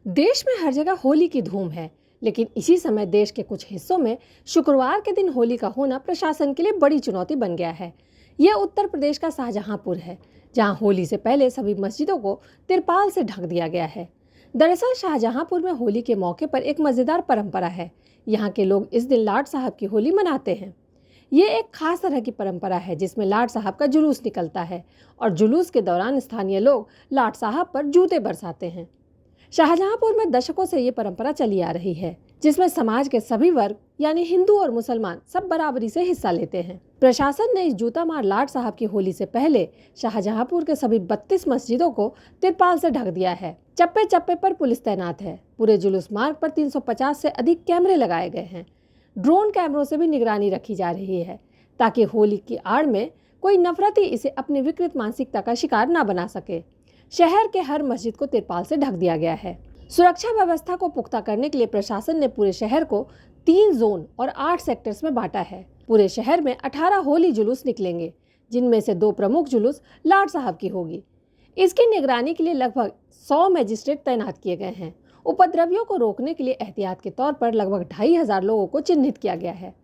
देश में हर जगह होली की धूम है, लेकिन इसी समय देश के कुछ हिस्सों में शुक्रवार के दिन होली का होना प्रशासन के लिए बड़ी चुनौती बन गया है। यह उत्तर प्रदेश का शाहजहांपुर है, जहां होली से पहले सभी मस्जिदों को तिरपाल से ढक दिया गया है। दरअसल शाहजहांपुर में होली के मौके पर एक मजेदार परंपरा है। यहाँ के लोग इस दिन लाट साहब की होली मनाते हैं। ये एक खास तरह की परंपरा है जिसमें लाट साहब का जुलूस निकलता है और जुलूस के दौरान स्थानीय लोग लाट साहब पर जूते बरसाते हैं। शाहजहांपुर में दशकों से ये परंपरा चली आ रही है, जिसमें समाज के सभी वर्ग यानी हिंदू और मुसलमान सब बराबरी से हिस्सा लेते हैं। प्रशासन ने इस जूता मार लाट साहब की होली से पहले शाहजहांपुर के सभी 32 मस्जिदों को तिरपाल से ढक दिया है। चप्पे चप्पे पर पुलिस तैनात है। पूरे जुलूस मार्ग पर 350 से अधिक कैमरे लगाए गए हैं। ड्रोन कैमरों से भी निगरानी रखी जा रही है, ताकि होली की आड़ में कोई नफरती इसे अपनी विकृत मानसिकता का शिकार न बना सके। शहर के हर मस्जिद को तिरपाल से ढक दिया गया है। सुरक्षा व्यवस्था को पुख्ता करने के लिए प्रशासन ने पूरे शहर को 3 जोन और 8 सेक्टर्स में बांटा है। पूरे शहर में 18 होली जुलूस निकलेंगे, जिनमें से 2 प्रमुख जुलूस लाट साहब की होगी। इसकी निगरानी के लिए लगभग 100 मजिस्ट्रेट तैनात किए गए हैं। उपद्रवियों को रोकने के लिए एहतियात के तौर पर लगभग 2500 लोगों को चिन्हित किया गया है।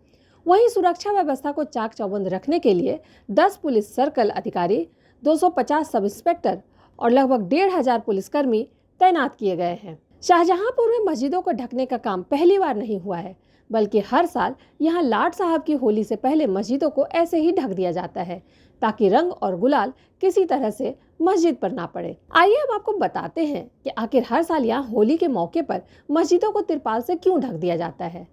वहीं सुरक्षा व्यवस्था को चाक चौबंद रखने के लिए 10 पुलिस सर्कल अधिकारी, 250 सब इंस्पेक्टर और लगभग 1500 पुलिसकर्मी तैनात किए गए हैं। शाहजहांपुर में मस्जिदों को ढकने का काम पहली बार नहीं हुआ है, बल्कि हर साल यहां लाट साहब की होली से पहले मस्जिदों को ऐसे ही ढक दिया जाता है, ताकि रंग और गुलाल किसी तरह से मस्जिद पर ना पड़े। आइए हम आपको बताते हैं कि आखिर हर साल यहाँ होली के मौके पर मस्जिदों को तिरपाल से क्यों ढक दिया जाता है।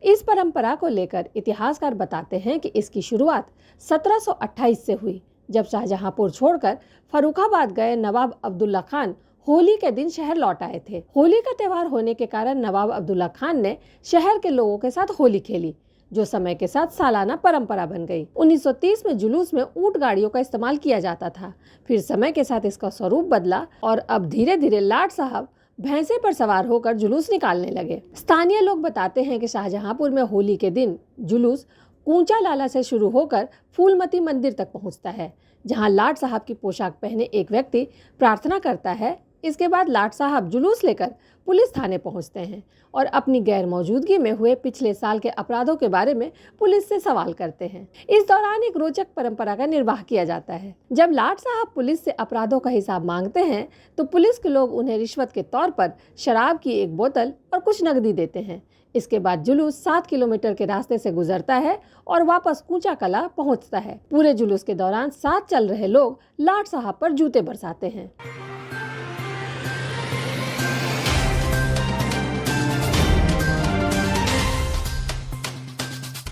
इस परंपरा को लेकर इतिहासकार बताते हैं कि इसकी शुरुआत 1728 से हुई, जब शाहजहांपुर छोड़कर फर्रुखाबाद गए नवाब अब्दुल्ला खान होली के दिन शहर लौट आए थे। होली का त्यौहार होने के कारण नवाब अब्दुल्ला खान ने शहर के लोगों के साथ होली खेली, जो समय के साथ सालाना परंपरा बन गई। 1930 में जुलूस में ऊंट गाड़ियों का इस्तेमाल किया जाता था। फिर समय के साथ इसका स्वरूप बदला और अब धीरे धीरे लाट साहब भैंसे पर सवार होकर जुलूस निकालने लगे। स्थानीय लोग बताते हैं कि शाहजहांपुर में होली के दिन जुलूस कूंचा लाला से शुरू होकर फूलमती मंदिर तक पहुंचता है, जहां लाट साहब की पोशाक पहने एक व्यक्ति प्रार्थना करता है। इसके बाद लाट साहब जुलूस लेकर पुलिस थाने पहुंचते हैं और अपनी गैर मौजूदगी में हुए पिछले साल के अपराधों के बारे में पुलिस से सवाल करते हैं। इस दौरान एक रोचक परंपरा का निर्वाह किया जाता है। जब लाट साहब पुलिस से अपराधों का हिसाब मांगते हैं, तो पुलिस के लोग उन्हें रिश्वत के तौर पर शराब की एक बोतल और कुछ नकदी देते हैं। इसके बाद जुलूस 7 किलोमीटर के रास्ते से गुजरता है और वापस कूंचा कला पहुंचता है। पूरे जुलूस के दौरान साथ चल रहे लोग लाट साहब पर जूते बरसाते हैं।